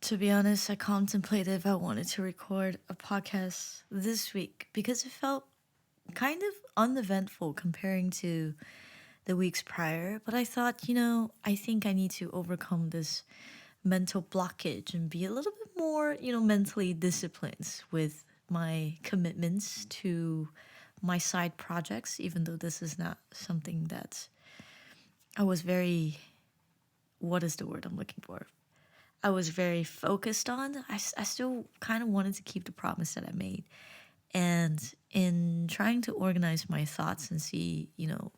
To be honest, I contemplated if I wanted to record a podcast this week because it felt kind of uneventful comparing to the weeks prior. But I thought, I think I need to overcome this mental blockage and be a little bit more, mentally disciplined with my commitments to my side projects, even though this is not something that I was very, what is the word I'm looking for? I was very focused on. I still kind of wanted to keep the promise that I made. And in trying to organize my thoughts and see,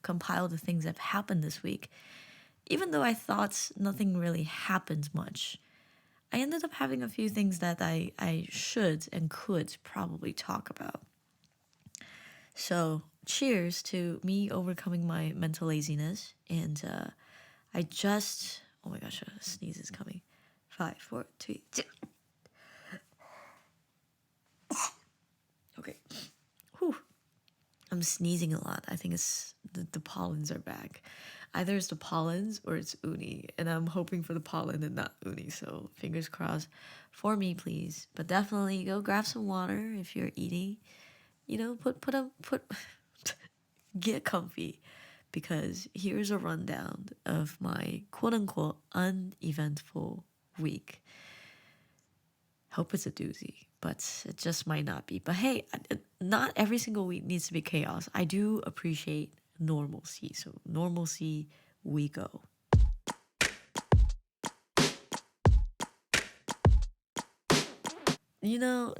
compile the things that have happened this week, even though I thought nothing really happened much, I ended up having a few things that I should and could probably talk about. So, cheers to me overcoming my mental laziness. And oh my gosh, a sneeze is coming. Five, four, three, two. Okay. Whew. I'm sneezing a lot. I think it's the pollens are back. Either it's the pollens or it's uni, and I'm hoping for the pollen and not uni. So fingers crossed for me, please. But definitely go grab some water if you're eating. Put get comfy, because here's a rundown of my quote unquote uneventful week. Hope it's a doozy, but it just might not be. But hey, not every single week needs to be chaos. I do appreciate normalcy. So, normalcy, we go.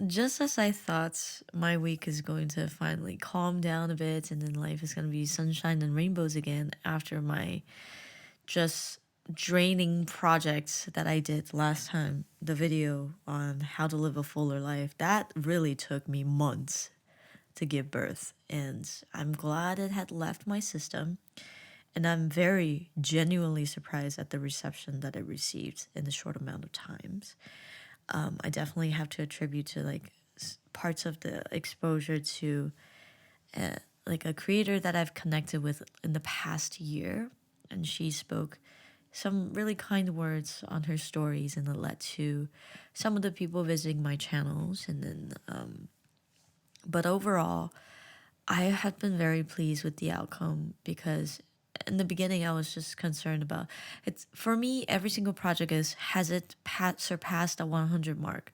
Just as I thought my week is going to finally calm down a bit and then life is going to be sunshine and rainbows again after my just draining projects that I did last time, the video on how to live a fuller life, that really took me months to give birth. And I'm glad it had left my system. And I'm very genuinely surprised at the reception that it received in the short amount of times. I definitely have to attribute to like parts of the exposure to like a creator that I've connected with in the past year. And she spoke some really kind words on her stories, and it led to some of the people visiting my channels. And then, but overall, I have been very pleased with the outcome because in the beginning I was just concerned about it's for me every single project is has it surpassed the 100 mark.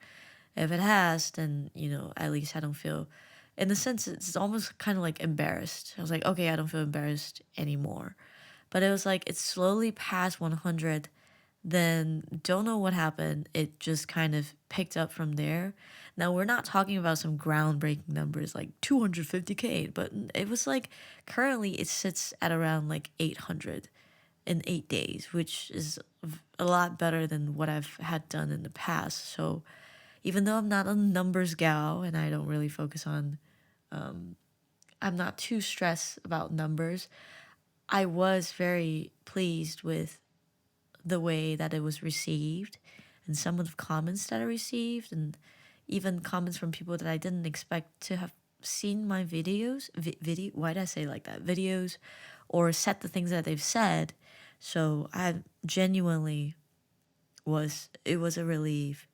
If it has, then at least I don't feel, in a sense it's almost kind of like embarrassed. I was like, okay, I don't feel embarrassed anymore. But it was like it slowly passed 100, then don't know what happened. It just kind of picked up from there. Now, we're not talking about some groundbreaking numbers like 250K, but it was like currently it sits at around like 800 in 8 days, which is a lot better than what I've had done in the past. So even though I'm not a numbers gal and I don't really focus on, I'm not too stressed about numbers, I was very pleased with the way that it was received and some of the comments that I received, and even comments from people that I didn't expect to have seen my videos. Why did I say it like that? Videos, or said the things that they've said. So I genuinely it was a relief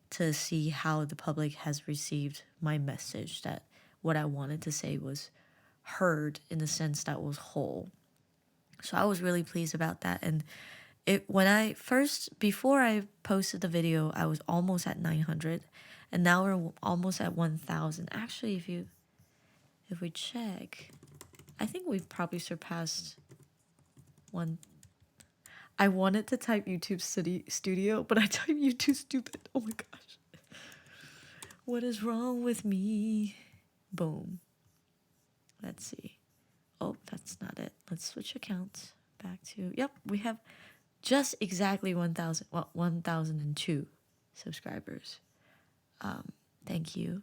to see how the public has received my message, that what I wanted to say was heard in a sense that was whole. So I was really pleased about that. And when I first, before I posted the video, I was almost at 900, and now we're almost at 1,000. Actually, if we check, I think we've probably surpassed one. I wanted to type YouTube Studio, but I typed YouTube Stupid. Oh my gosh. What is wrong with me? Boom. Let's see. Oh, that's not it. Let's switch accounts back to, yep, we have just exactly 1,000, well, 1,002 subscribers. Thank you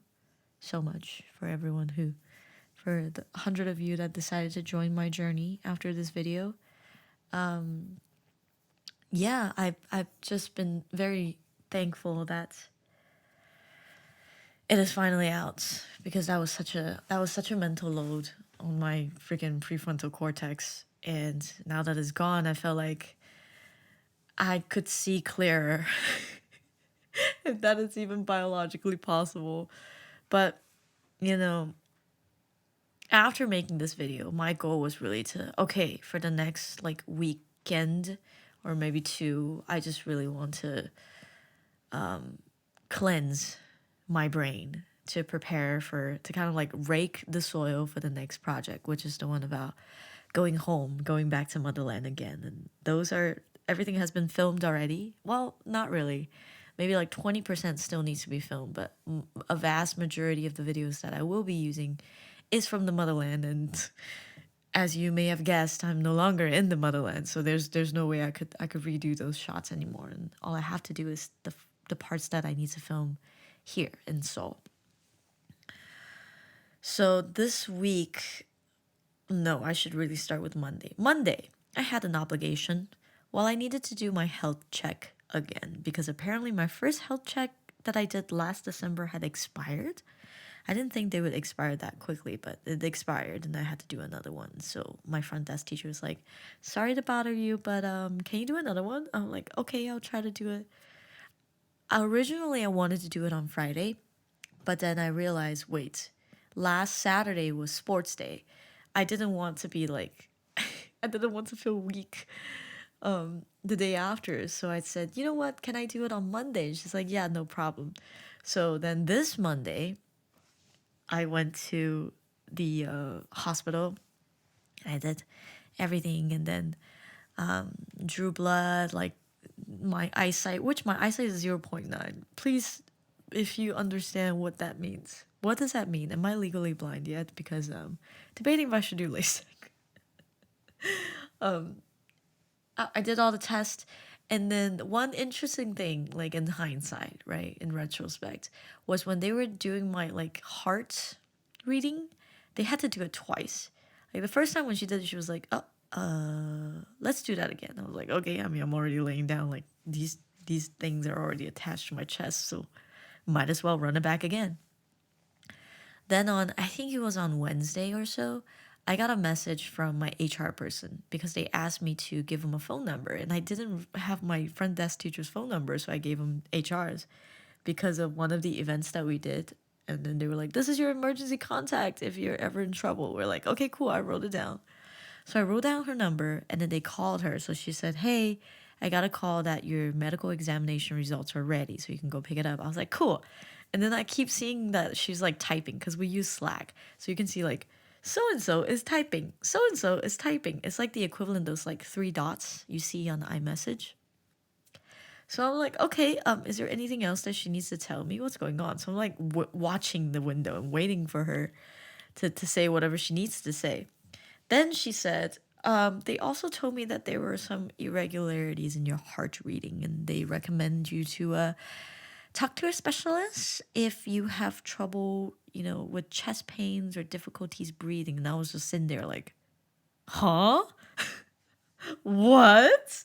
so much for everyone for the 100 of you that decided to join my journey after this video. Yeah, I've just been very thankful that it is finally out, because that was such a mental load on my freaking prefrontal cortex, and now that it's gone, I felt like I could see clearer. if that is even biologically possible. But, you know, after making this video, my goal was really to, okay, for the next like weekend or maybe two, I just really want to cleanse my brain to prepare for, to kind of like rake the soil for the next project, which is the one about going home, going back to motherland again. And those are, everything has been filmed already. Well, not really. Maybe like 20% still needs to be filmed, but a vast majority of the videos that I will be using is from the motherland. And as you may have guessed, I'm no longer in the motherland, so there's no way I could redo those shots anymore. And all I have to do is the parts that I need to film here in Seoul. So this week, no, I should really start with Monday. Monday, I had an obligation. Well, I needed to do my health check again because apparently my first health check that I did last December had expired. I didn't think they would expire that quickly, but it expired and I had to do another one. So my front desk teacher was like, "Sorry to bother you, but can you do another one?" I'm like, "Okay, I'll try to do it." Originally, I wanted to do it on Friday, but then I realized, wait, last Saturday was sports day. I didn't want to be like, I didn't want to feel weak the day after. So I said, you know what, can I do it on Monday? And she's like, yeah, no problem. So then this Monday, I went to the hospital. I did everything and then drew blood, like my eyesight, which my eyesight is 0.9. Please, if you understand what that means. What does that mean? Am I legally blind yet? Because debating if I should do LASIK. I did all the tests, and then one interesting thing, like in hindsight, right, in retrospect, was when they were doing my like heart reading, they had to do it twice. Like the first time when she did it, she was like, "Oh, let's do that again." I was like, "Okay." I mean, I'm already laying down. Like these things are already attached to my chest, so might as well run it back again. Then on, I think it was on Wednesday or so, I got a message from my HR person because they asked me to give them a phone number. And I didn't have my front desk teacher's phone number, so I gave them HR's because of one of the events that we did. And then they were like, "This is your emergency contact if you're ever in trouble." We're like, "Okay, cool." I wrote it down. So I wrote down her number and then they called her. So she said, "Hey, I got a call that your medical examination results are ready, so you can go pick it up." I was like, "Cool." And then I keep seeing that she's like typing because we use Slack. So you can see like, so and so is typing, so and so is typing. It's like the equivalent of those like three dots you see on iMessage. So I'm like, okay, is there anything else that she needs to tell me? What's going on? So I'm like watching the window and waiting for her to say whatever she needs to say. Then she said, they also told me that there were some irregularities in your heart reading and they recommend you to talk to a specialist if you have trouble, with chest pains or difficulties breathing. And I was just sitting there like, huh? What?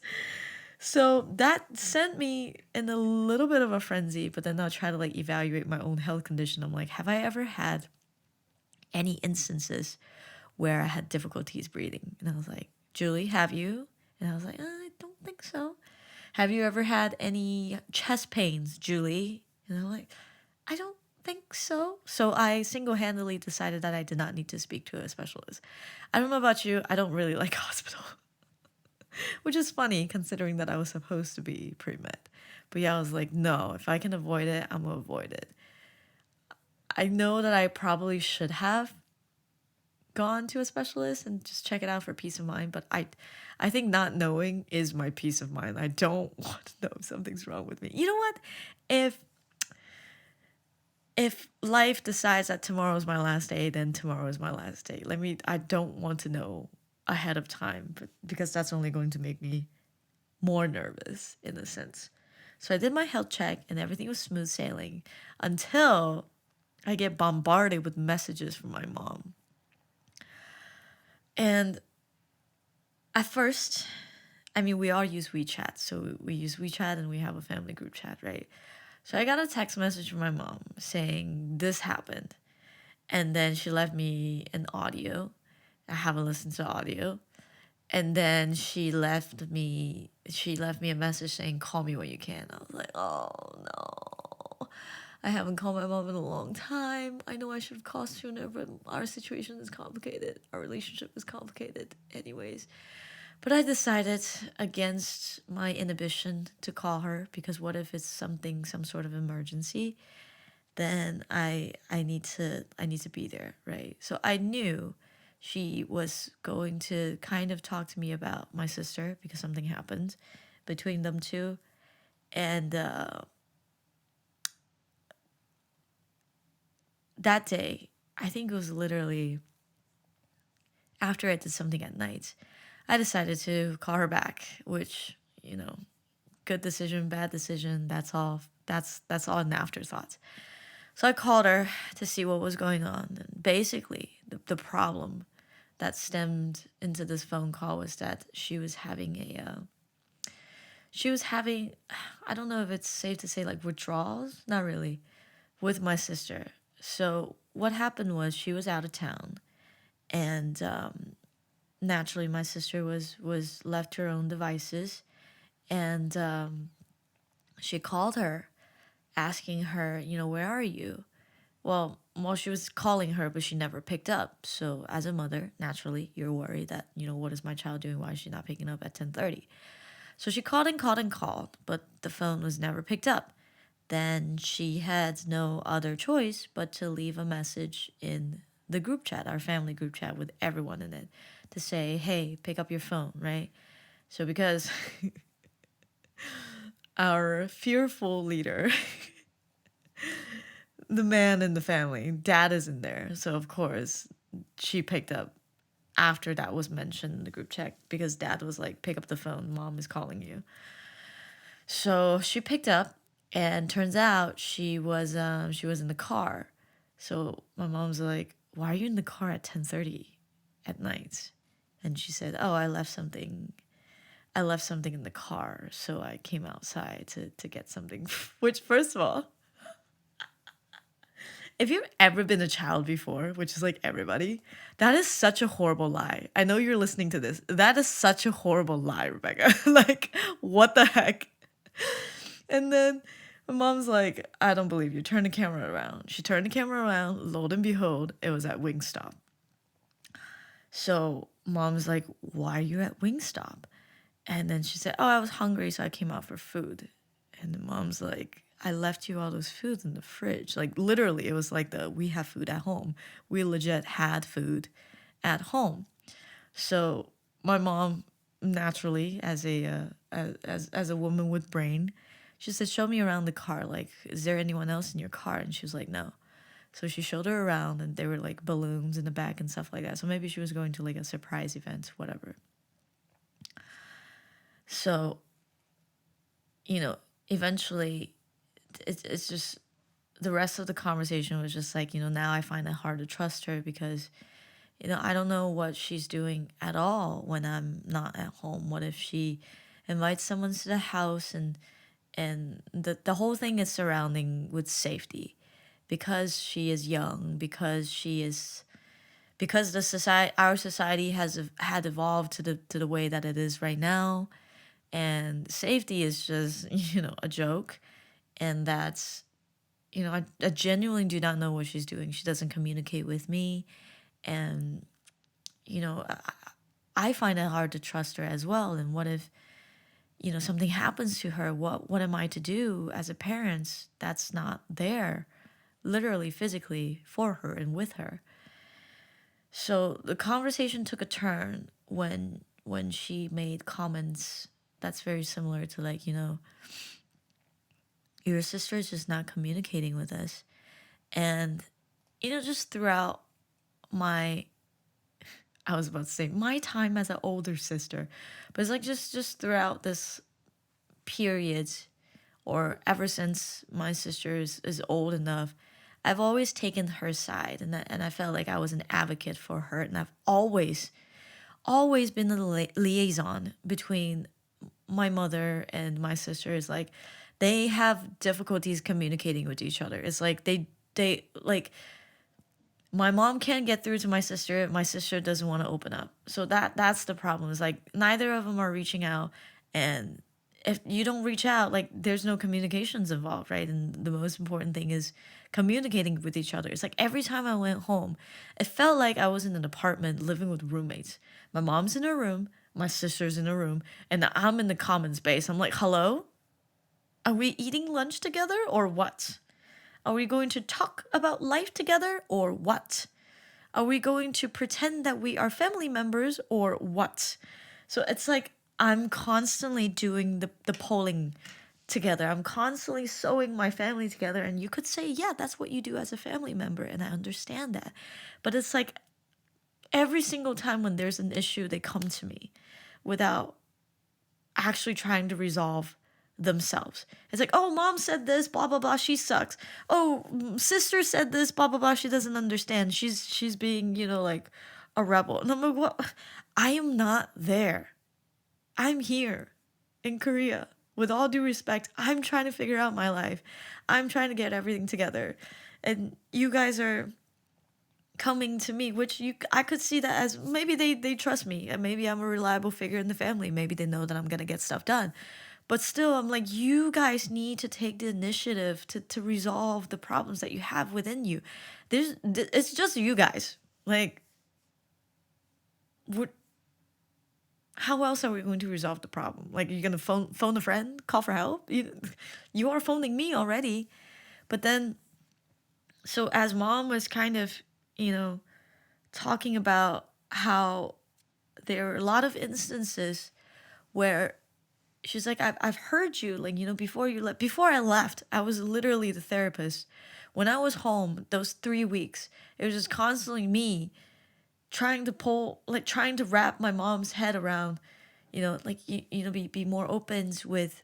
So that sent me in a little bit of a frenzy, but then I'll try to like evaluate my own health condition. I'm like, have I ever had any instances where I had difficulties breathing? And I was like, "Julie, have you?" And I was like, "I don't think so." "Have you ever had any chest pains, Julie?" And I'm like, "I don't think so." So I single handedly decided that I did not need to speak to a specialist. I don't know about you, I don't really like hospital, which is funny considering that I was supposed to be pre med. But yeah, I was like, no, if I can avoid it, I'm gonna avoid it. I know that I probably should have gone to a specialist and just check it out for peace of mind, but I think not knowing is my peace of mind. I don't want to know if something's wrong with me. You know what? If life decides that tomorrow is my last day, then tomorrow is my last day. I don't want to know ahead of time, but because that's only going to make me more nervous in a sense. So I did my health check and everything was smooth sailing until I get bombarded with messages from my mom. And at first, I mean, we all use WeChat. So we use WeChat and we have a family group chat, right? So I got a text message from my mom saying this happened. And then she left me an audio. I haven't listened to audio. And then she left me a message saying, "Call me when you can." I was like, oh no. I haven't called my mom in a long time. I know I should have called sooner, but our situation is complicated. Our relationship is complicated, anyways. But I decided against my inhibition to call her because what if it's something, some sort of emergency? Then I need to be there, right? So I knew she was going to kind of talk to me about my sister because something happened between them two, and that day, I think it was literally after I did something at night, I decided to call her back, which, good decision, bad decision, that's all. That's all an afterthought. So I called her to see what was going on. And basically, the problem that stemmed into this phone call was that she was having, I don't know if it's safe to say like withdrawals, not really, with my sister. So what happened was she was out of town, and naturally my sister was left to her own devices, and she called her, asking her, where are you? Well, she was calling her, but she never picked up. So, as a mother, naturally, you're worried that, what is my child doing? Why is she not picking up at 10:30? So she called and called and called, but the phone was never picked up. Then she had no other choice but to leave a message in the group chat, our family group chat with everyone in it, to say, "Hey, pick up your phone," right? So because our fearful leader, the man in the family, dad is in there. So of course, she picked up after that was mentioned in the group chat because dad was like, "Pick up the phone, mom is calling you." So she picked up, and turns out she was in the car. So my mom's like, "Why are you in the car at 10:30 at night?" And she said, "Oh, I left something. I left something in the car, so I came outside to get something." Which, first of all, if you've ever been a child before, which is like everybody, that is such a horrible lie. I know you're listening to this. That is such a horrible lie, Rebecca. Like, what the heck? And then my mom's like, "I don't believe you. Turn the camera around." She turned the camera around. Lo and behold, it was at Wingstop. So mom's like, "Why are you at Wingstop?" And then she said, "Oh, I was hungry, so I came out for food." And the mom's like, "I left you all those foods in the fridge." Like, literally, it was like we have food at home. We legit had food at home. So my mom, naturally, as as a woman with brain, she said, "Show me around the car. Like, is there anyone else in your car?" And she was like, "No." So she showed her around, and there were like balloons in the back and stuff like that. So maybe she was going to like a surprise event, whatever. So, eventually, it's just the rest of the conversation was just like, now I find it hard to trust her because, I don't know what she's doing at all when I'm not at home. What if she invites someone to the house, and the whole thing is surrounding with safety because she is young, because the society, our society had evolved to the way that it is right now, and safety is just a joke. And that's, I genuinely do not know what she's doing. She doesn't communicate with me, and I find it hard to trust her as well. And what if something happens to her? What am I to do as a parent that's not there, literally physically, for her and with her? So the conversation took a turn when she made comments that's very similar to like, your sister is just not communicating with us. And just throughout my, I was about to say my time as an older sister, but it's like just throughout this period, or ever since my sister is old enough, I've always taken her side, and I felt like I was an advocate for her, and I've always been the liaison between my mother and my sister. Is like they have difficulties communicating with each other. It's like they like my mom can't get through to my sister. My sister doesn't want to open up. So that's the problem. Is like neither of them are reaching out, and if you don't reach out, like there's no communications involved, right? And the most important thing is communicating with each other. It's like every time I went home, it felt like I was in an apartment living with roommates. My mom's in her room, my sister's in a room, and I'm in the common space. I'm like, hello? Are we eating lunch together or what? Are we going to talk about life together or what? Are we going to pretend that we are family members or what? So it's like I'm constantly doing the polling together. I'm constantly sewing my family together. And you could say, yeah, that's what you do as a family member. And I understand that. But it's like every single time when there's an issue, they come to me without actually trying to resolve themselves. It's like, oh, mom said this, blah blah blah, she sucks. Oh, sister said this, blah blah blah, she doesn't understand. She's being, like a rebel. And I'm like, what? I am not there. I'm here in Korea. With all due respect, I'm trying to figure out my life. I'm trying to get everything together. And you guys are coming to me, which I could see that as maybe they trust me and maybe I'm a reliable figure in the family. Maybe they know that I'm gonna get stuff done. But still, I'm like, you guys need to take the initiative to resolve the problems that you have within you. It's just you guys. Like, what? How else are we going to resolve the problem? Like, you're gonna phone a friend, call for help. You are phoning me already. But then, so as mom was kind of, you know, talking about how there are a lot of instances where she's like, I've heard you, like, before you left, before I left, I was literally the therapist. When I was home, those 3 weeks, it was just constantly me trying to trying to wrap my mom's head around, like, be more open with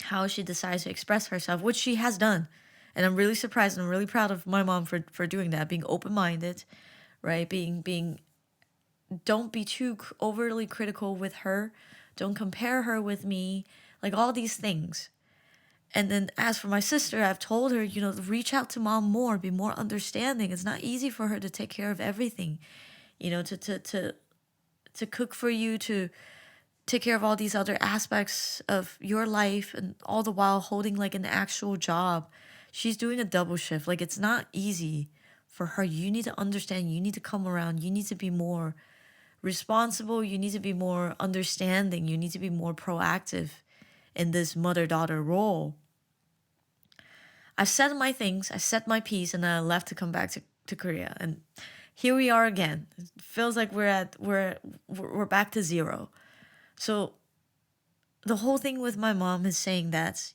how she decides to express herself, which she has done. And I'm really surprised and I'm really proud of my mom for doing that, being open minded, right? Being don't be too overly critical with her. Don't compare her with me. Like all these things. And then as for my sister, I've told her, reach out to mom more, be more understanding. It's not easy for her to take care of everything, to cook for you, to take care of all these other aspects of your life, and all the while holding like an actual job. She's doing a double shift. Like it's not easy for her. You need to understand, you need to come around, you need to be more responsible, you need to be more understanding, you need to be more proactive in this mother-daughter role. I said my things, I said my piece, and then I left to come back to Korea. And here we are again. It feels like we're back to zero. So the whole thing with my mom is saying that,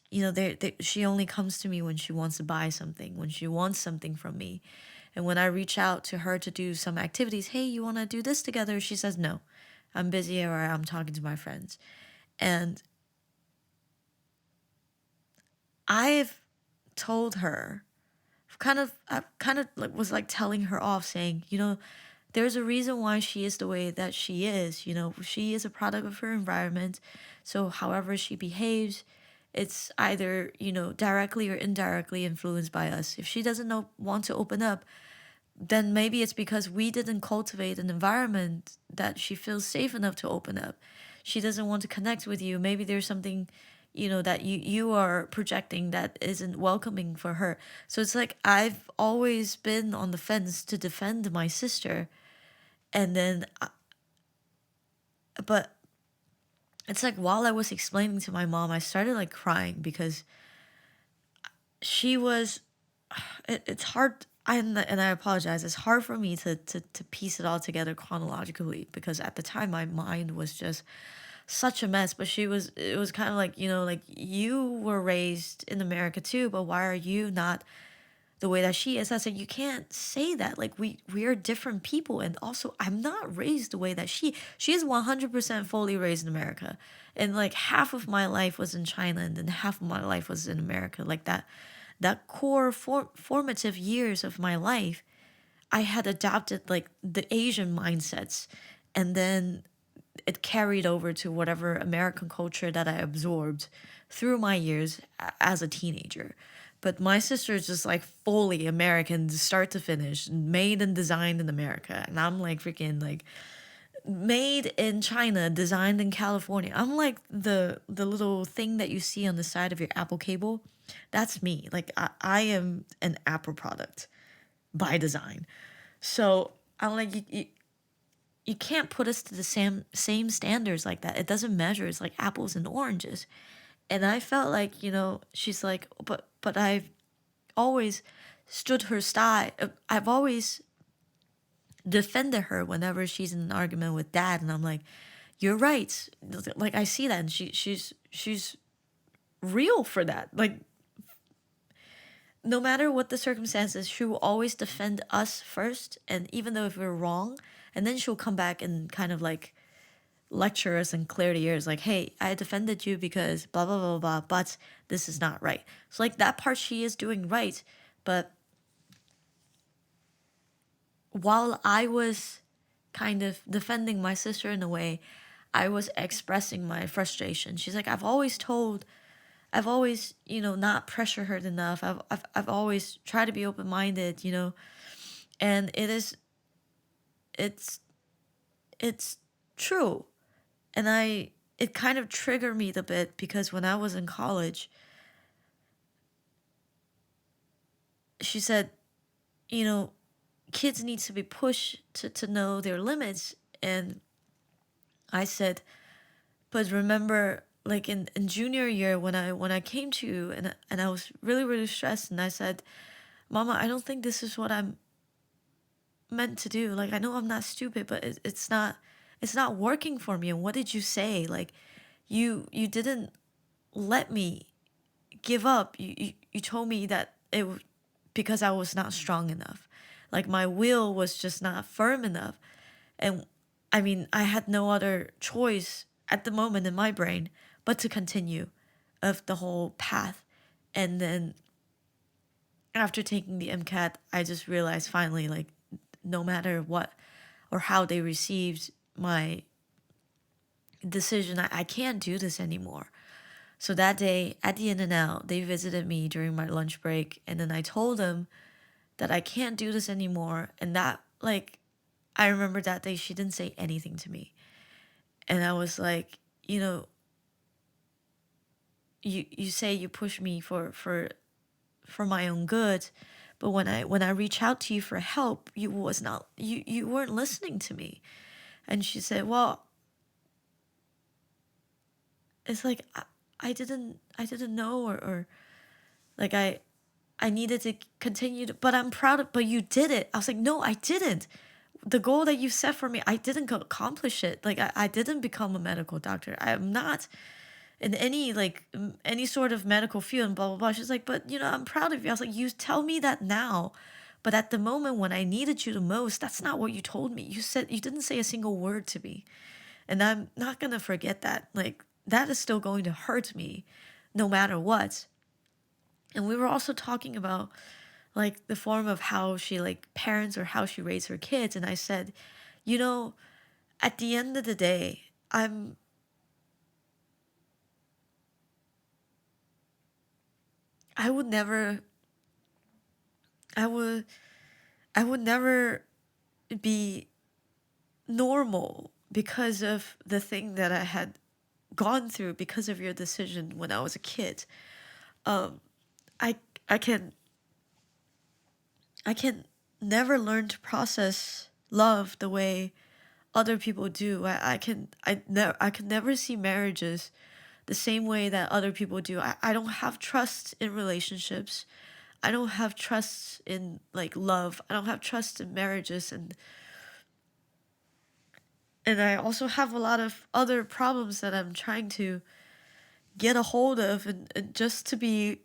she only comes to me when she wants to buy something, when she wants something from me. And when I reach out to her to do some activities, hey, you want to do this together? She says, no, I'm busy or I'm talking to my friends. And I've told her, I kind of like was like telling her off, saying, there's a reason why she is the way that she is. She is a product of her environment. So however she behaves, it's either, directly or indirectly influenced by us. If she doesn't want to open up, then maybe it's because we didn't cultivate an environment that she feels safe enough to open up. She doesn't want to connect with you. Maybe there's something, that you are projecting that isn't welcoming for her. So it's like I've always been on the fence to defend my sister. And then, but it's like while I was explaining to my mom, I started like crying because she was, it's hard. And I apologize. It's hard for me to piece it all together chronologically because at the time my mind was just such a mess. But it was kind of like, like you were raised in America too, but why are you not the way that she is? I said, you can't say that. Like we are different people. And also I'm not raised the way that she is 100% fully raised in America. And like half of my life was in China and then half of my life was in America. Like that core formative years of my life, I had adopted like the Asian mindsets, and then it carried over to whatever American culture that I absorbed through my years as a teenager. But my sister is just like fully American, start to finish, made and designed in America, and I'm like freaking like made in China, designed in California. I'm like the little thing that you see on the side of your Apple cable. That's me. Like I am an Apple product by design. So I'm like you can't put us to the same standards like that. It doesn't measure. It's like apples and oranges. And I felt like, she's like, but I've always stood her side. I've always defended her whenever she's in an argument with dad, and I'm like, you're right. Like I see that, and she's real for that. Like no matter what the circumstances, she will always defend us first, and even though if we're wrong, and then she'll come back and kind of like lecture us and clear the ears like, hey, I defended you because blah blah blah blah, but this is not right. So like that part she is doing right, but while I was kind of defending my sister in a way, I was expressing my frustration. She's like, I've always, not pressure her enough. I've always tried to be open minded, and it's, it's true. And it kind of triggered me a bit because when I was in college, she said, you know, kids need to be pushed to know their limits. And I said, but remember, like in junior year when I came to you and I was really, really stressed and I said, Mama, I don't think this is what I'm meant to do. Like I know I'm not stupid, but it's not working for me. And what did you say? Like you didn't let me give up. You told me that because I was not strong enough. Like my will was just not firm enough. And I mean, I had no other choice at the moment in my brain but to continue of the whole path. And then after taking the MCAT, I just realized finally, like, no matter what or how they received my decision, I can't do this anymore. So that day at the In and Out, they visited me during my lunch break, and then I told them that I can't do this anymore. And that, like, I remember that day she didn't say anything to me. And I was like, you say you push me for my own good, but when I reach out to you for help, you weren't listening to me. And she said, well, it's like I didn't know, or like I needed to continue but I'm proud of, but you did it. I was like, no, I didn't. The goal that you set for me, I didn't accomplish it. Like I didn't become a medical doctor. I am not in any any sort of medical field and blah blah blah. She's like, but I'm proud of you. I was like, you tell me that now, but at the moment when I needed you the most, that's not what you told me. You didn't say a single word to me. And I'm not gonna forget that. Like that is still going to hurt me no matter what. And we were also talking about like the form of how she like parents or how she raised her kids. And I said, you know, at the end of the day, I would never I would I would never be normal because of the thing that I had gone through because of your decision when I was a kid. Um I I can I can never learn to process love the way other people do. I can never see marriages the same way that other people do. I don't have trust in relationships. I don't have trust in like love. I don't have trust in marriages, and I also have a lot of other problems that I'm trying to get a hold of, and just to be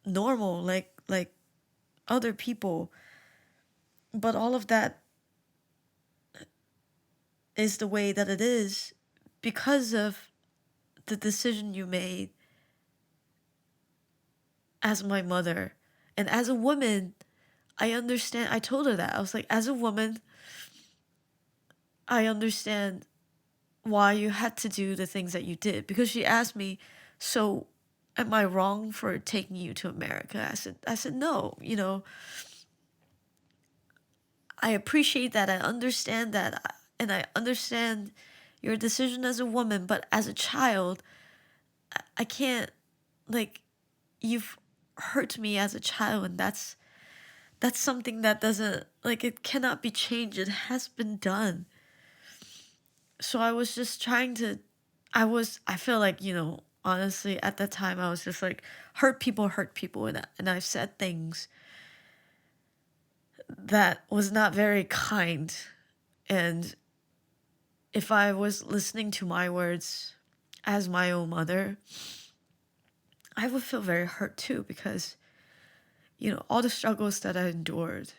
normal like other people. But all of that is the way that it is because of the decision you made as my mother. And as a woman, I understand. I told her that. I was like, as a woman, I understand why you had to do the things that you did. Because she asked me, so am I wrong for taking you to America? I said no, I appreciate that. I understand that. and I understand your decision as a woman, but as a child, I can't, like, you've hurt me as a child, and that's something that doesn't, like, it cannot be changed. It has been done. So I was just trying to, I feel like, honestly, at that time, I was just like, hurt people, and I've said things that was not very kind. And if I was listening to my words as my own mother, I would feel very hurt too, because, all the struggles that I endured,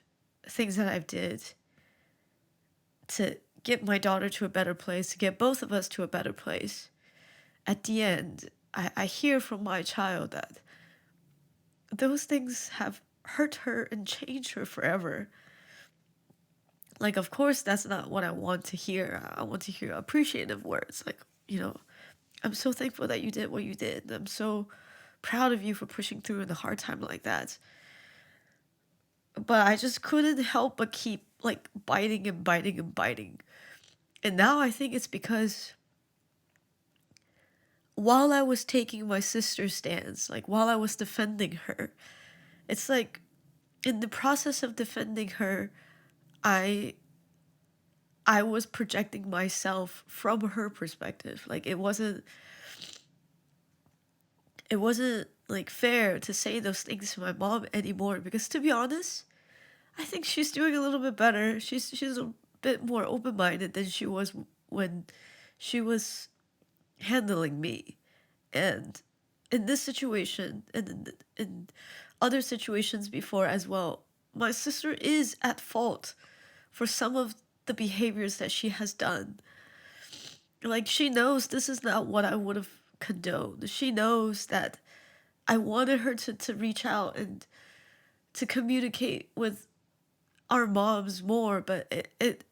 things that I did to get my daughter to a better place, to get both of us to a better place. At the end, I hear from my child that those things have hurt her and changed her forever. Like, of course, that's not what I want to hear. I want to hear appreciative words. Like, I'm so thankful that you did what you did. I'm so proud of you for pushing through in a hard time like that. But I just couldn't help but keep, like, biting and biting and biting. And now I think it's because while I was taking my sister's stance, like while I was defending her, it's like in the process of defending her, I I was projecting myself from her perspective. Like it wasn't like fair to say those things to my mom anymore, because to be honest, I think she's doing a little bit better. She's a bit more open-minded than she was when she was handling me. And in this situation, and in other situations before as well, my sister is at fault for some of the behaviors that she has done. Like, she knows this is not what I would have condoned. She knows that I wanted her to reach out and to communicate with our moms more, but it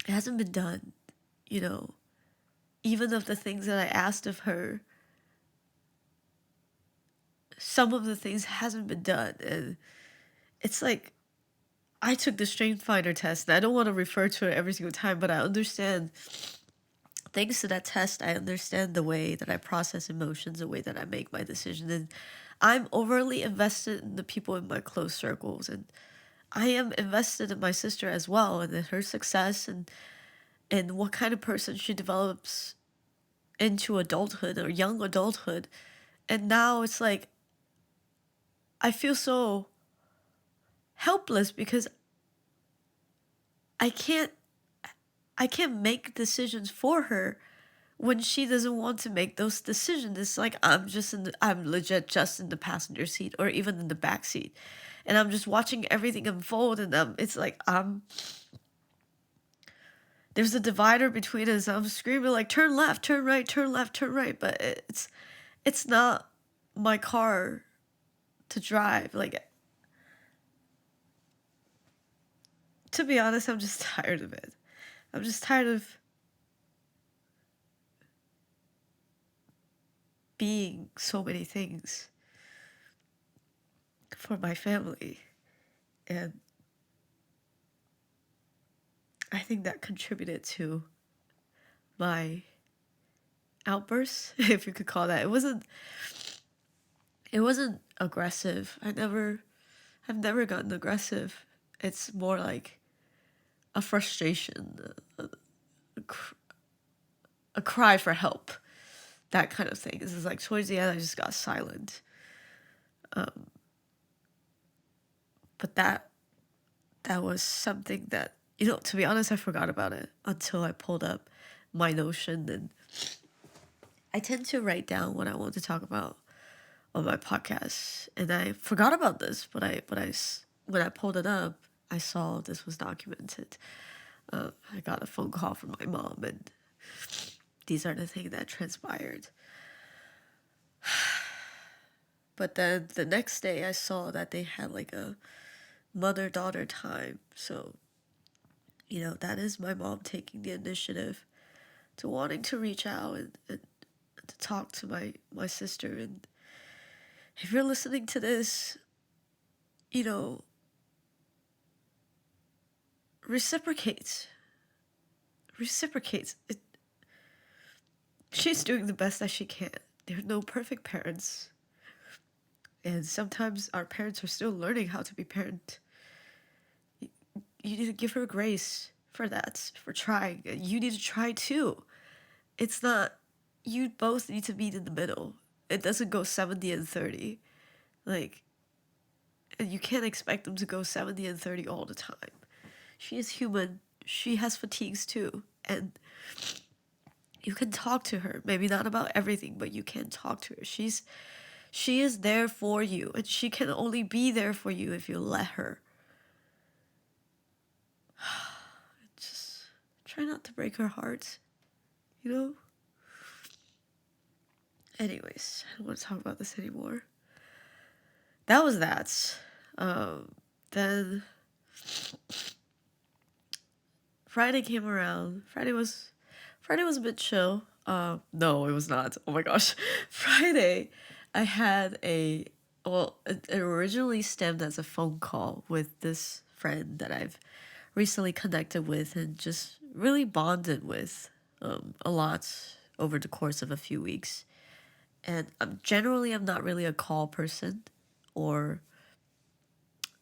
hasn't been done, you know. Even of the things that I asked of her, some of the things hasn't been done. And it's like, I took the Strength Finder test, and I don't want to refer to it every single time, but I understand, thanks to that test, I understand the way that I process emotions, the way that I make my decisions. And I'm overly invested in the people in my close circles. And I am invested in my sister as well, and in her success, and what kind of person she develops into adulthood or young adulthood. And now it's like, I feel so helpless because I can't I can't make decisions for her when she doesn't want to make those decisions. It's like I'm legit just in the passenger seat or even in the back seat, and I'm just watching everything unfold. And it's like there's a divider between us. I'm screaming like, turn left, turn right, turn left, turn right, but it's not my car to drive. Like, to be honest, I'm just tired of it. I'm just tired of being so many things for my family. And I think that contributed to my outburst, if you could call that. It wasn't aggressive. I've never gotten aggressive. It's more like a frustration, a, a cry for help, that kind of thing. This is like towards the end, I just got silent. But that was something that, to be honest, I forgot about it until I pulled up my Notion. And I tend to write down what I want to talk about on my podcast, and I forgot about this, when I pulled it up, I saw this was documented. I got a phone call from my mom, and these are the things that transpired. But then the next day, I saw that they had like a mother-daughter time. So, that is my mom taking the initiative to wanting to reach out and to talk to my sister. And if you're listening to this, you know, reciprocate. reciprocates. She's doing the best that she can. There are no perfect parents. And sometimes our parents are still learning how to be parent. You need to give her grace for that, for trying. You need to try too. It's not, you both need to meet in the middle. It doesn't go 70 and 30. Like, and you can't expect them to go 70 and 30 all the time. She is human. She has fatigues too. And you can talk to her. Maybe not about everything, but you can talk to her. She is there for you, and she can only be there for you if you let her. Just try not to break her heart, you know? Anyways, I don't want to talk about this anymore. That was that. Then Friday came around. Friday was a bit chill. No, it was not. Oh my gosh. Friday, I had it originally stemmed as a phone call with this friend that I've recently connected with and just really bonded with a lot over the course of a few weeks. And I'm not really a call person or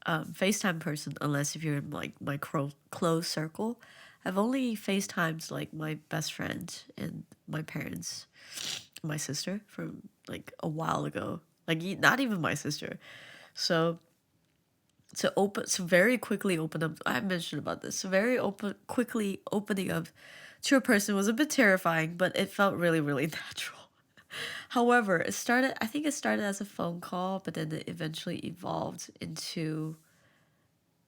FaceTime person unless if you're in like my close circle. I've only FaceTimed like my best friend and my parents, my sister from like a while ago. Like not even my sister. So very quickly open up. I mentioned about this. So very quickly opening up to a person was a bit terrifying, but it felt really really natural. However, I think it started as a phone call, but then it eventually evolved into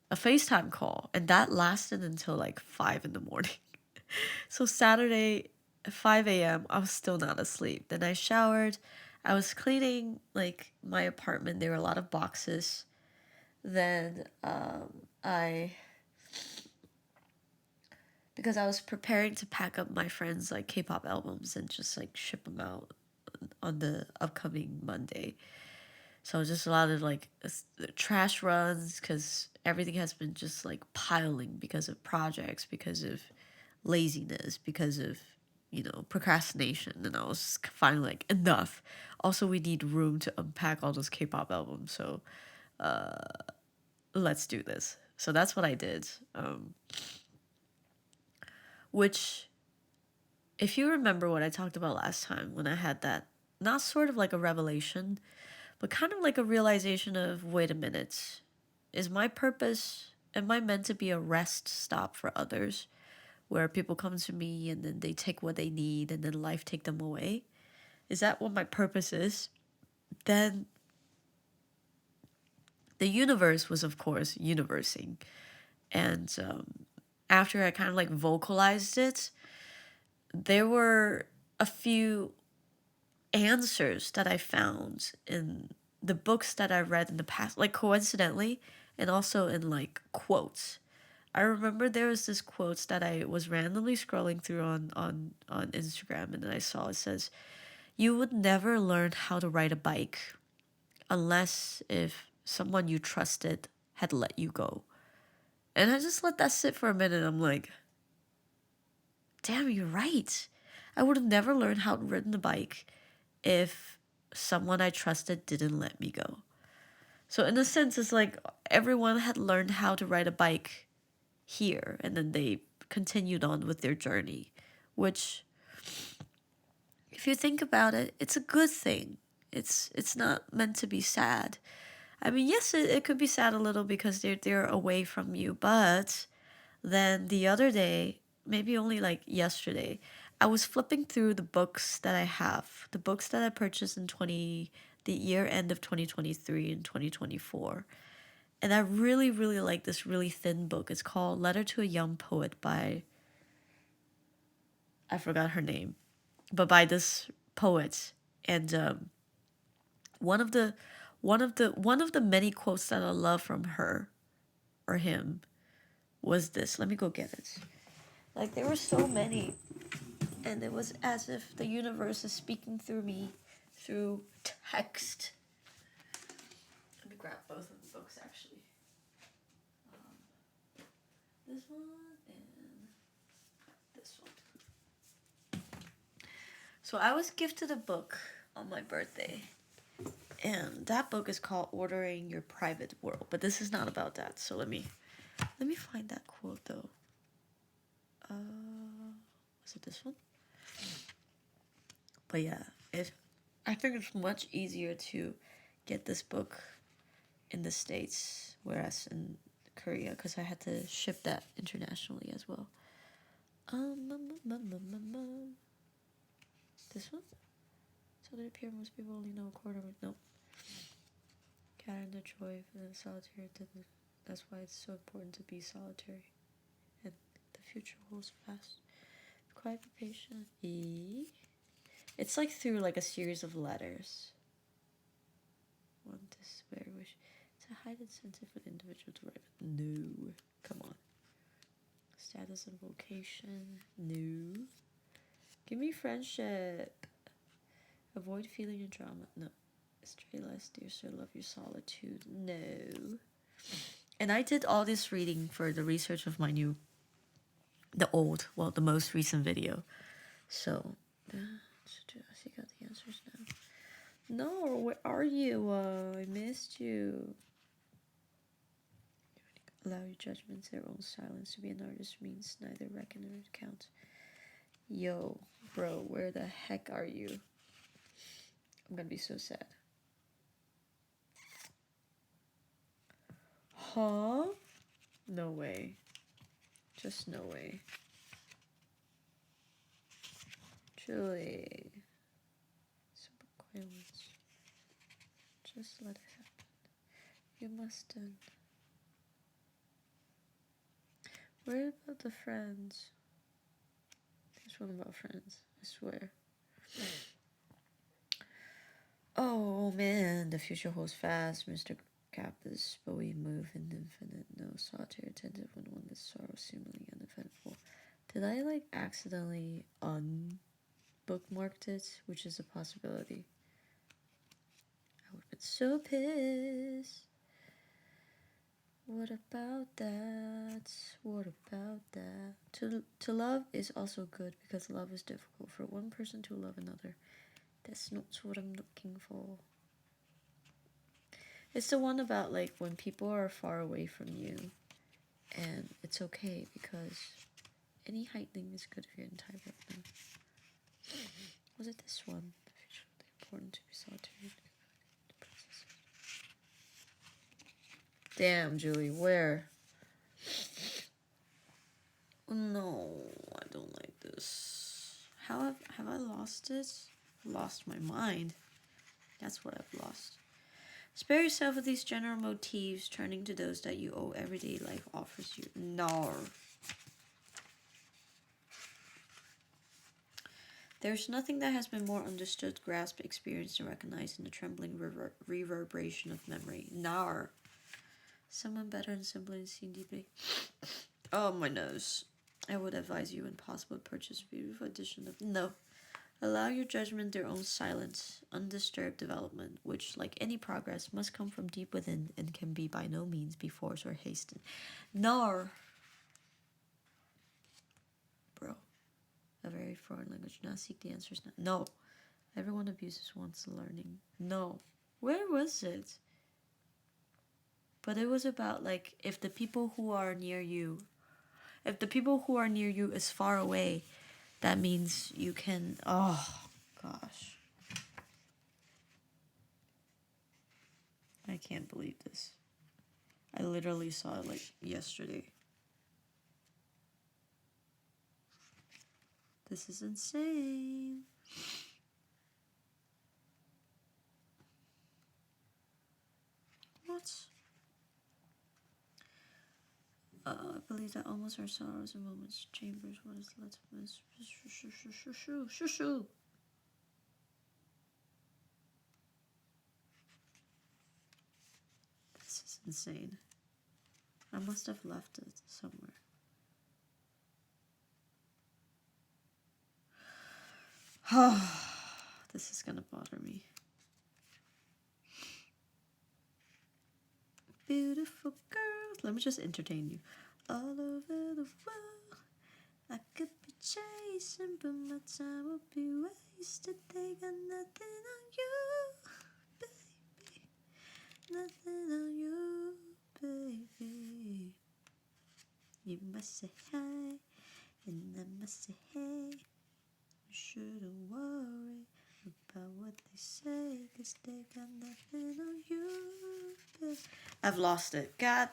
a FaceTime call, and that lasted until like 5 in the morning. So Saturday at 5 a.m., I was still not asleep. Then I showered. I was cleaning like my apartment. There were a lot of boxes. Then I because I was preparing to pack up my friends' like K-pop albums and just like ship them out on the upcoming Monday. So just a lot of like trash runs because everything has been just like piling because of projects, because of laziness, because of, procrastination. And I was finally like, enough. Also, we need room to unpack all those K-pop albums. So let's do this. So that's what I did. Which, if you remember what I talked about last time when I had that, not sort of like a revelation, but kind of like a realization of, wait a minute, am I meant to be a rest stop for others where people come to me and then they take what they need and then life take them away? Is that what my purpose is? Then the universe was, of course, universing. And after I kind of like vocalized it, there were a few answers that I found in the books that I read in the past, like coincidentally, and also in like quotes. I remember there was this quotes that I was randomly scrolling through on Instagram, and then I saw it says, "You would never learn how to ride a bike unless if someone you trusted had let you go." And I just let that sit for a minute. I'm like, damn, you're right. I would have never learned how to ride a bike if someone I trusted didn't let me go. So in a sense, it's like everyone had learned how to ride a bike here, and then they continued on with their journey, which, if you think about it, it's a good thing. It's not meant to be sad. I mean, yes, it could be sad a little because they're away from you, but then the other day, maybe only like yesterday, I was flipping through the books that I have, the books that I purchased in the year end of 2023 and 2024. And I really, really like this really thin book. It's called Letter to a Young Poet by, I forgot her name, but by this poet. And one of the one of the many quotes that I love from her or him was this. Let me go get it. Like there were so many, and it was as if the universe is speaking through me through text. Let me grab both of the books actually. This one and this this one. So I was gifted a book on my birthday. And that book is called Ordering Your Private World. But this is not about that. So let me find that quote though. Was it this one? But yeah, I think it's much easier to get this book in the States, whereas in Korea, because I had to ship that internationally as well. This one? So they appear most people only know a quarter of it. No. Cat and the joy for the solitary. That's why it's so important to be solitary. And the future holds fast. Quite be patient. It's like through like a series of letters. Want this very wish. It's a high incentive for the individual to write. No. Come on. Status and vocation. No. Give me friendship. Avoid feeling and drama. No. Stray less, dear sir, love your solitude. No. And I did all this reading for the research of my the most recent video. So, I got the answers now. No, where are you? I missed you. Allow your judgments, their own silence. To be an artist means neither reckon nor count. Yo, bro, where the heck are you? I'm gonna be so sad. Huh? No way. Just no way. Julie. Silence. Just let it happen. You mustn't. Where about the friends? There's one about friends, I swear. Oh man, the future holds fast, Mr. Kappas, but we move in infinite, no solitary attentive when one is sorrow seemingly uneventful. Did I like accidentally unbookmarked it, which is a possibility? I would have been so pissed. What about that? What about that? To love is also good because love is difficult. For one person to love another, that's not what I'm looking for. It's the one about like when people are far away from you, and it's okay because any heightening is good for your entire partner. Was it this one? Important to be solitary. Damn, Julie, where? No, I don't like this. How have I lost it? Lost my mind. That's what I've lost. Spare yourself of these general motifs, turning to those that you owe everyday life offers you. No. There's nothing that has been more understood, grasped, experienced, and recognized in the trembling reverberation of memory. Nar. Someone better and simpler and seen deeply. Oh, my nose. I would advise you when possible purchase a beautiful edition of... No. Allow your judgment their own silent, undisturbed development, which, like any progress, must come from deep within and can be by no means be forced or hastened. Nar. Bro. A very foreign language. Now seek the answers now. No. Everyone abuses one's learning. No. Where was it? But it was about, like, if the people who are near you is far away, that means you can... Oh, gosh. I can't believe this. I literally saw it, like, yesterday. This is insane. What? I believe that almost our sorrows and moments chambers what is led to us. Shoo. This is insane. I must have left it somewhere. This is gonna bother me. Beautiful girls. Let me just entertain you. All over the world, I could be chasing, but my time will be wasted. They got nothing on you, baby. Nothing on you, baby. You must say hi, and I must say hey. You shouldn't worry about what they say, 'cause they got nothing on you, baby. I've lost it. God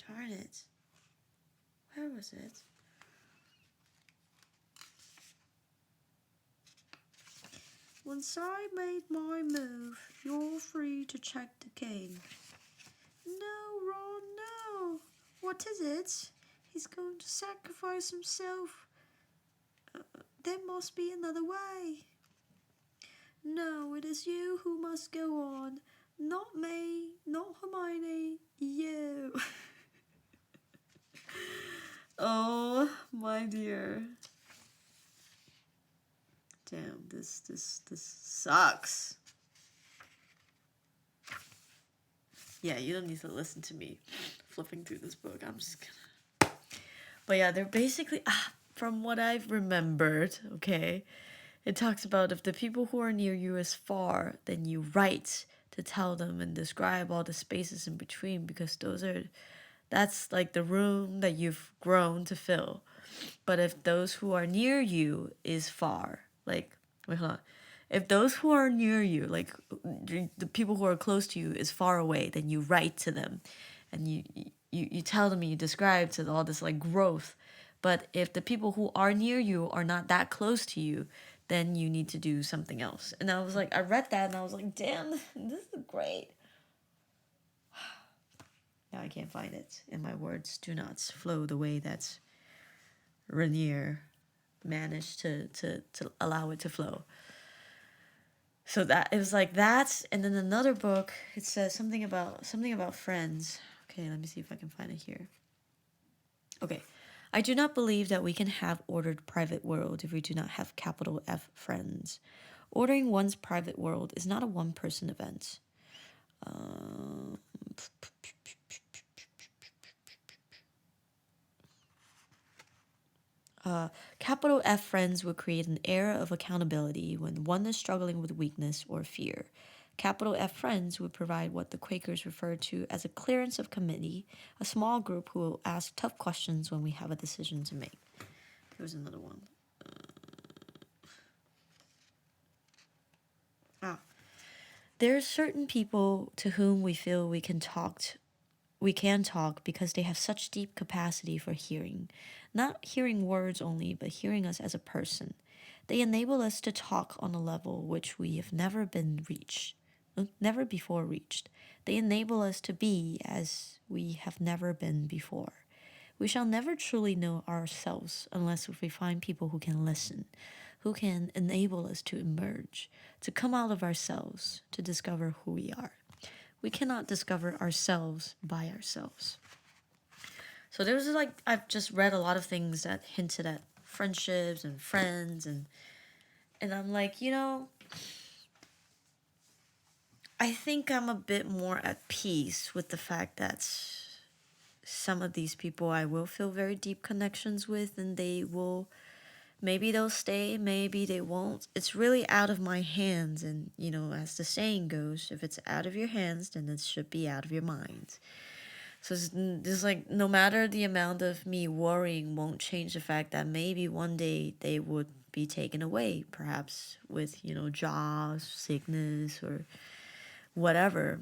darn it. Where was it? Once I made my move, you're free to check the king. No, Ron, no. What is it? He's going to sacrifice himself. There must be another way. No, it is you who must go on. Not me, not Hermione, you. Oh, my dear. Damn, this sucks. Yeah, you don't need to listen to me flipping through this book. I'm just gonna. But yeah, they're basically, from what I've remembered, okay, it talks about if the people who are near you is far, then you write to tell them and describe all the spaces in between, because that's like the room that you've grown to fill. But if those who are near you is far, like, wait, hold on. If those who are near you, like the people who are close to you, is far away, then you write to them, and you tell them and you describe to all this like growth. But if the people who are near you are not that close to you, then you need to do something else. And I was like, I read that and I was like, damn, this is great. Now I can't find it, and my words do not flow the way that Rainier managed to allow it to flow. So that it was like that, and then another book, it says something about friends. Okay, let me see if I can find it here. Okay. I do not believe that we can have ordered private world if we do not have capital F friends. Ordering one's private world is not a one-person event. Capital F friends would create an era of accountability when one is struggling with weakness or fear. Capital F friends would provide what the Quakers referred to as a clearance of committee, a small group who will ask tough questions when we have a decision to make. Here's another one. There are certain people to whom we feel we can talk because they have such deep capacity for hearing. Not hearing words only, but hearing us as a person. They enable us to talk on a level which we have never before reached. They enable us to be as we have never been before. We shall never truly know ourselves unless we find people who can listen, who can enable us to emerge, to come out of ourselves, to discover who we are. We cannot discover ourselves by ourselves. So there was like, I've just read a lot of things that hinted at friendships and friends, and I'm like, I think I'm a bit more at peace with the fact that some of these people I will feel very deep connections with, and maybe they'll stay, maybe they won't. It's really out of my hands, and as the saying goes, if it's out of your hands, then it should be out of your mind. So it's like, no matter the amount of me worrying won't change the fact that maybe one day they would be taken away, perhaps with, jobs, sickness, or whatever.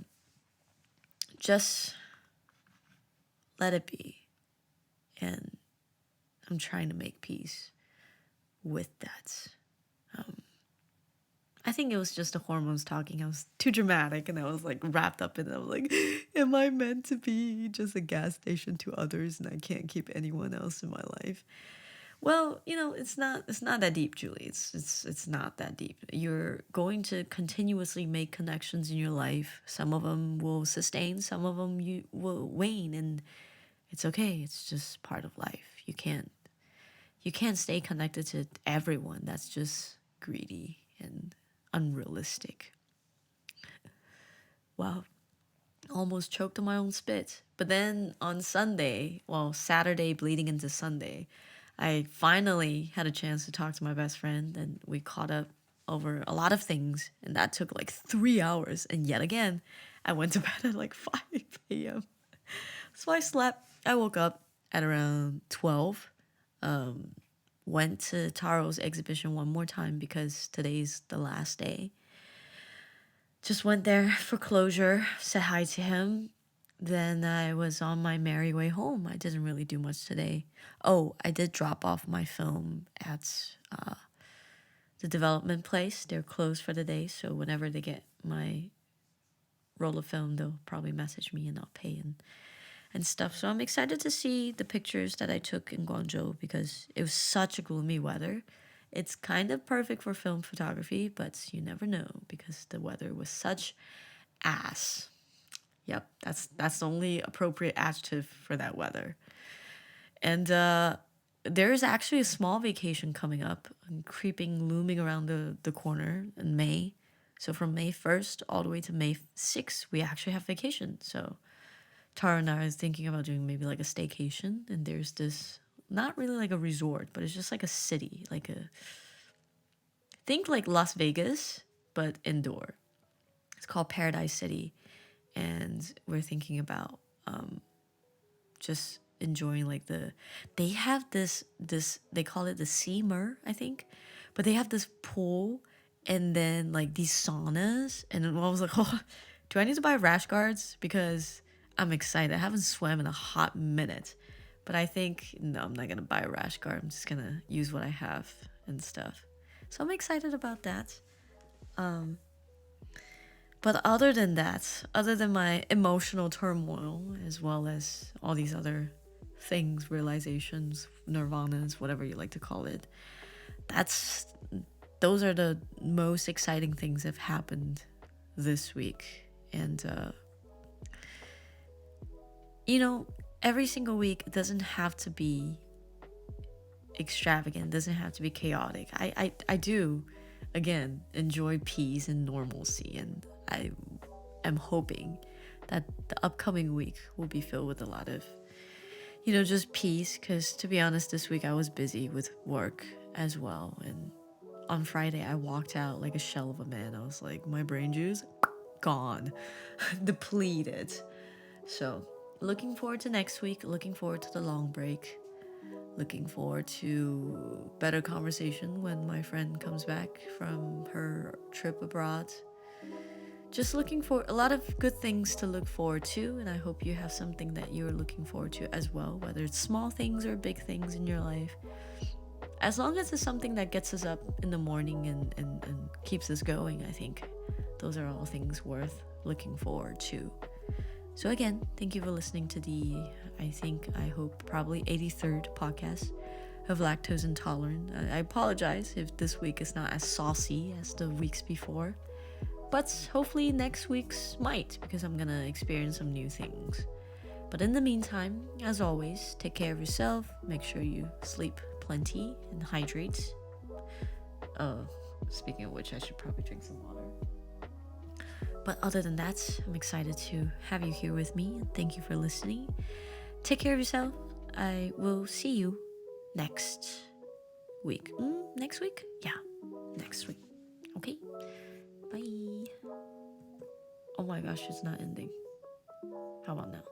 Just let it be. And I'm trying to make peace with that. I think it was just the hormones talking. I was too dramatic, and I was like wrapped up in it. I was like, am I meant to be just a gas station to others, and I can't keep anyone else in my life? Well, it's not that deep, Julie. It's not that deep. You're going to continuously make connections in your life. Some of them will sustain, some of them you will wane, and it's okay. It's just part of life. You can't stay connected to everyone. That's just greedy and unrealistic. Well, almost choked on my own spit. But then on Sunday, well, Saturday bleeding into Sunday, I finally had a chance to talk to my best friend and we caught up over a lot of things. And that took like 3 hours. And yet again, I went to bed at like 5 a.m. So I slept. I woke up at around 12. Went to Taro's exhibition one more time because today's the last day. Just went there for closure, said hi to him. Then I was on my merry way home. I didn't really do much today. Oh, I did drop off my film at the development place. They're closed for the day, so whenever they get my roll of film, they'll probably message me and I'll pay and stuff. So I'm excited to see the pictures that I took in Guangzhou because it was such a gloomy weather. It's kind of perfect for film photography, but you never know because the weather was such ass. Yep, that's the only appropriate adjective for that weather. And there is actually a small vacation coming up, creeping, looming around the corner in May. So from May 1st all the way to May 6th, we actually have vacation. So Tara and I was thinking about doing maybe like a staycation. And there's this, not really like a resort, but it's just like a city, like a, think like Las Vegas, but indoor. It's called Paradise City. And we're thinking about just enjoying like they have this they call it the Seamer, I think, but they have this pool and then like these saunas. And then I was like, oh, do I need to buy rash guards? Because I'm excited. I haven't swam in a hot minute, but I think no, I'm not gonna buy a rash guard. I'm just gonna use what I have and stuff. So I'm excited about that. But other than that, other than my emotional turmoil, as well as all these other things, realizations, nirvanas, whatever you like to call it, that's those are the most exciting things that have happened this week. And you know, every single week doesn't have to be extravagant, doesn't have to be chaotic. I do, again, enjoy peace and normalcy, and I am hoping that the upcoming week will be filled with a lot of, just peace. Because to be honest, this week I was busy with work as well. And on Friday, I walked out like a shell of a man. I was like, my brain juice, gone, depleted. So, looking forward to next week, looking forward to the long break. Looking forward to better conversation when my friend comes back from her trip abroad. Just looking for a lot of good things to look forward to, and I hope you have something that you're looking forward to as well, whether it's small things or big things in your life. As long as it's something that gets us up in the morning and keeps us going, I think those are all things worth looking forward to. So again, thank you for listening to the, I hope, probably 83rd podcast of Lactose Intolerant. I apologize if this week is not as saucy as the weeks before, but hopefully next week's might, because I'm gonna experience some new things. But in the meantime, as always, take care of yourself, make sure you sleep plenty and hydrate. Speaking of which, I should probably drink some water. But other than that, I'm excited to have you here with me. Thank you for listening. Take care of yourself. I will see you next week. Next week? Yeah, next week. Okay? Bye. Oh my gosh, it's not ending. How about now?